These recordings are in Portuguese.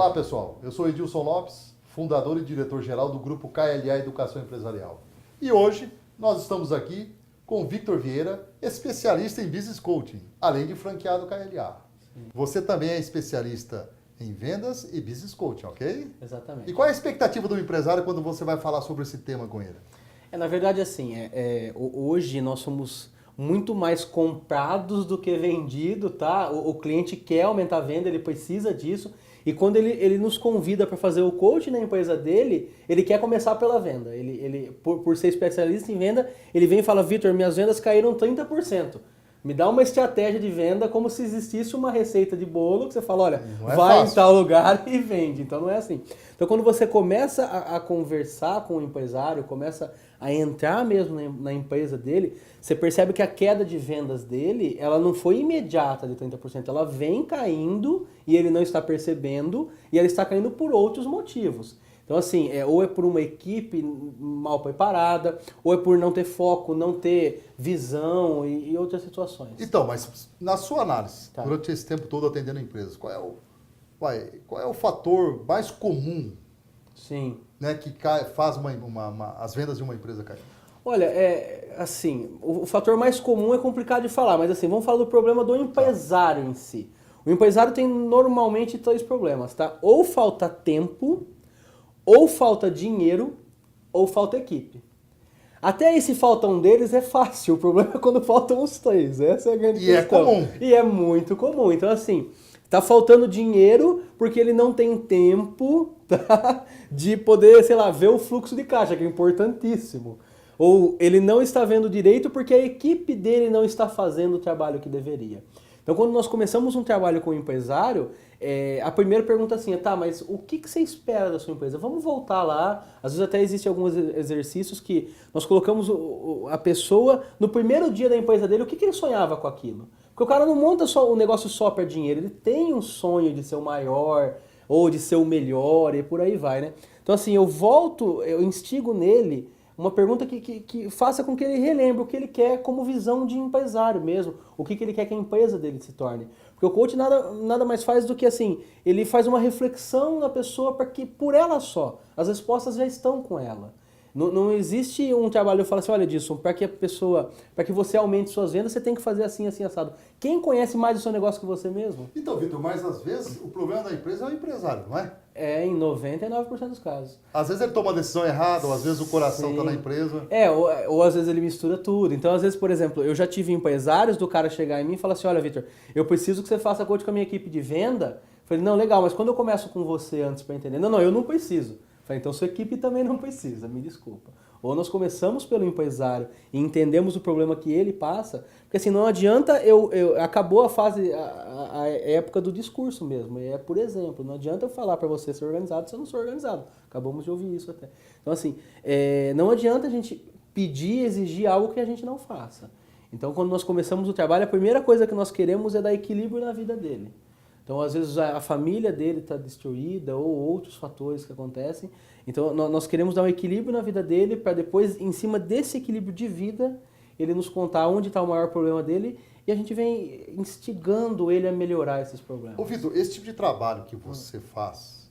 Olá pessoal, eu sou Edilson Lopes, fundador e diretor-geral do grupo KLA Educação Empresarial. E hoje nós estamos aqui com o Victor Vieira, especialista em Business Coaching, além de franqueado KLA. Sim. Você também é especialista em vendas e Business Coaching, ok? Exatamente. E qual é a expectativa do empresário quando você vai falar sobre esse tema com ele? Na verdade, assim, hoje nós somos muito mais comprados do que vendido, tá? O cliente quer aumentar a venda, ele precisa disso. E quando ele nos convida para fazer o coaching na empresa dele, ele quer começar pela venda. Ele por ser especialista em venda, ele vem e fala, Victor, minhas vendas caíram 30%. Me dá uma estratégia de venda como se existisse uma receita de bolo que você fala, olha, vai em tal lugar e vende. Então não é assim. Então quando você começa a conversar com o empresário, começa a entrar mesmo na empresa dele, você percebe que a queda de vendas dele, ela não foi imediata de 30%, ela vem caindo e ele não está percebendo e ela está caindo por outros motivos. Então assim, ou é por uma equipe mal preparada, ou é por não ter foco, não ter visão e outras situações. Então, mas na sua análise, durante esse tempo todo atendendo empresas, qual é o fator mais comum, sim, né, que faz as vendas de uma empresa cair? Olha, assim, o fator mais comum é complicado de falar, mas assim, vamos falar do problema do empresário em si. O empresário tem normalmente 3 problemas, tá? Ou falta tempo, ou falta dinheiro, ou falta equipe. Até esse falta um deles é fácil, o problema é quando faltam os 3, essa é a grande questão. E é comum. E é muito comum, então assim, tá faltando dinheiro porque ele não tem tempo, tá? De poder, sei lá, ver o fluxo de caixa, que é importantíssimo. Ou ele não está vendo direito porque a equipe dele não está fazendo o trabalho que deveria. Então, quando nós começamos um trabalho com o empresário, a primeira pergunta assim é, tá, mas o que você espera da sua empresa? Vamos voltar lá, às vezes até existem alguns exercícios que nós colocamos a pessoa no primeiro dia da empresa dele, o que ele sonhava com aquilo? Porque o cara não monta o negócio só para dinheiro, ele tem um sonho de ser o maior, ou de ser o melhor, e por aí vai, né? Então assim, eu instigo nele uma pergunta que faça com que ele relembre o que ele quer como visão de empresário mesmo, o que ele quer que a empresa dele se torne. Porque o coach nada mais faz do que assim, ele faz uma reflexão na pessoa para que por ela só, as respostas já estão com ela. Não existe um trabalho, eu falo assim, olha Edilson, para que você aumente suas vendas, você tem que fazer assim, assim, assado. Quem conhece mais o seu negócio que você mesmo? Então, Vitor, mas às vezes o problema da empresa é o empresário, não é? Em 99% dos casos. Às vezes ele toma uma decisão errada, ou às vezes o coração está na empresa. Ou às vezes ele mistura tudo. Então, às vezes, por exemplo, eu já tive empresários do cara chegar em mim e falar assim, olha, Victor, eu preciso que você faça coach com a minha equipe de venda. Eu falei, não, legal, mas quando eu começo com você antes para entender? Não, eu não preciso. Eu falei, então sua equipe também não precisa, me desculpa. Ou nós começamos pelo empresário e entendemos o problema que ele passa, porque assim, não adianta acabou a fase, a época do discurso mesmo, por exemplo, não adianta eu falar para você ser organizado se eu não sou organizado, acabamos de ouvir isso até. Então assim, não adianta a gente pedir, exigir algo que a gente não faça. Então quando nós começamos o trabalho, a primeira coisa que nós queremos é dar equilíbrio na vida dele. Então, às vezes, a família dele está destruída ou outros fatores que acontecem. Então, nós queremos dar um equilíbrio na vida dele para depois, em cima desse equilíbrio de vida, ele nos contar onde está o maior problema dele e a gente vem instigando ele a melhorar esses problemas. Ô, Vitor, esse tipo de trabalho que você faz,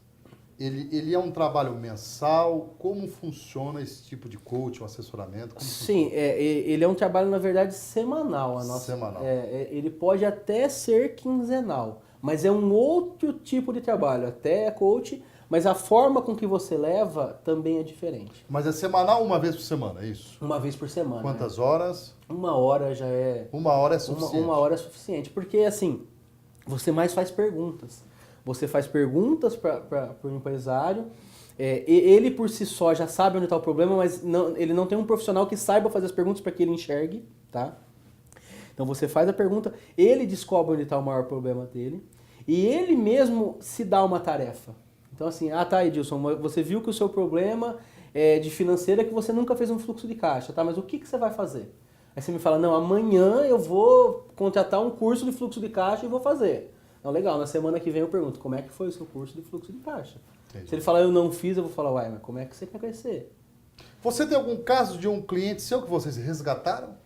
ele é um trabalho mensal? Como funciona esse tipo de coaching, assessoramento? Sim, ele é um trabalho, na verdade, semanal. Semanal. Ele pode até ser quinzenal. Mas é um outro tipo de trabalho, até é coach, mas a forma com que você leva também é diferente. Mas é semanal, uma vez por semana, é isso? Uma vez por semana. Quantas horas? 1 hora já é... 1 hora é suficiente? Uma hora é suficiente, porque assim, você mais faz perguntas. Você faz perguntas para o empresário, ele por si só já sabe onde está o problema, mas ele não tem um profissional que saiba fazer as perguntas para que ele enxergue, tá? Então você faz a pergunta, ele descobre onde está o maior problema dele e ele mesmo se dá uma tarefa. Então assim, tá Edilson, você viu que o seu problema de financeiro é que você nunca fez um fluxo de caixa, tá? Mas o que você vai fazer? Aí você me fala, não, amanhã eu vou contratar um curso de fluxo de caixa e vou fazer. Não, legal, na semana que vem eu pergunto, como é que foi o seu curso de fluxo de caixa? Entendi. Se ele falar, eu não fiz, eu vou falar, uai, mas como é que você quer crescer? Você tem algum caso de um cliente seu que vocês resgataram?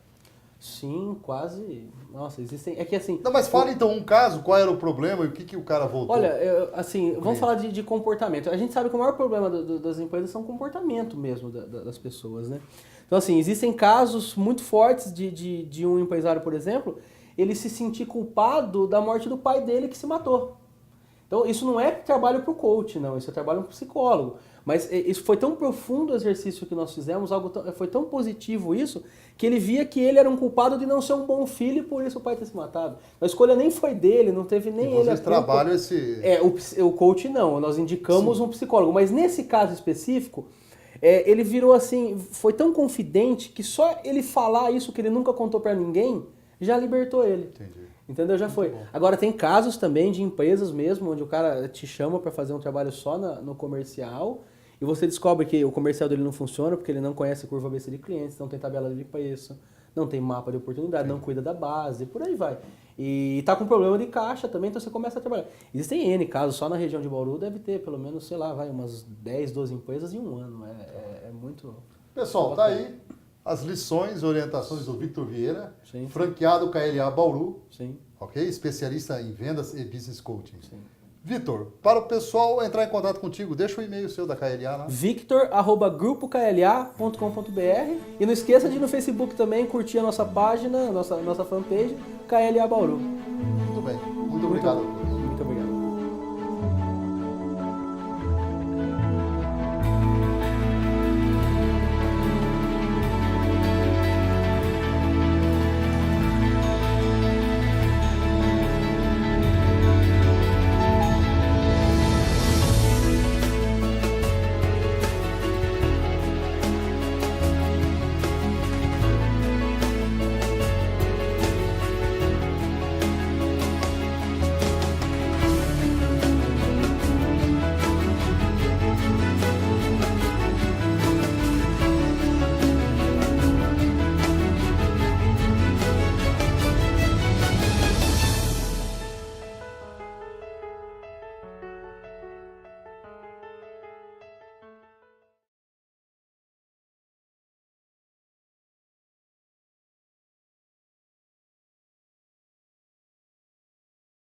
Sim, quase. Nossa, existem. É que assim. Não, mas fala então um caso, qual era o problema e o que o cara voltou? Olha, assim, vamos falar de comportamento. A gente sabe que o maior problema das empresas são o comportamento mesmo das pessoas, né? Então, assim, existem casos muito fortes de um empresário, por exemplo, ele se sentir culpado da morte do pai dele que se matou. Então, isso não é trabalho para o coach, não, isso é trabalho para o psicólogo. Mas isso foi tão profundo o exercício que nós fizemos, foi tão positivo isso, que ele via que ele era um culpado de não ser um bom filho e por isso o pai ter se matado. A escolha nem foi dele, não teve nem ele. Vocês trabalham esse... O coach não, nós indicamos um psicólogo. Mas nesse caso específico, ele virou assim, foi tão confidente que só ele falar isso que ele nunca contou para ninguém, já libertou ele. Entendi. Entendeu? Já foi. Agora tem casos também de empresas mesmo, onde o cara te chama para fazer um trabalho só no comercial e você descobre que o comercial dele não funciona porque ele não conhece a curva ABC de clientes, não tem tabela de preço, não tem mapa de oportunidade, não cuida da base, por aí vai. E tá com problema de caixa também, então você começa a trabalhar. Existem N casos, só na região de Bauru deve ter pelo menos, sei lá, umas 10, 12 empresas em um ano. É muito... Pessoal, tá aí as lições e orientações do Victor Vieira, Sim. franqueado KLA Bauru, Sim. ok? Especialista em vendas e business coaching. Sim. Vitor, para o pessoal entrar em contato contigo, deixa o e-mail seu da KLA lá. victor@grupokla.com.br e não esqueça de ir no Facebook também curtir a nossa página, nossa fanpage, KLA Bauru. Muito bem, muito obrigado.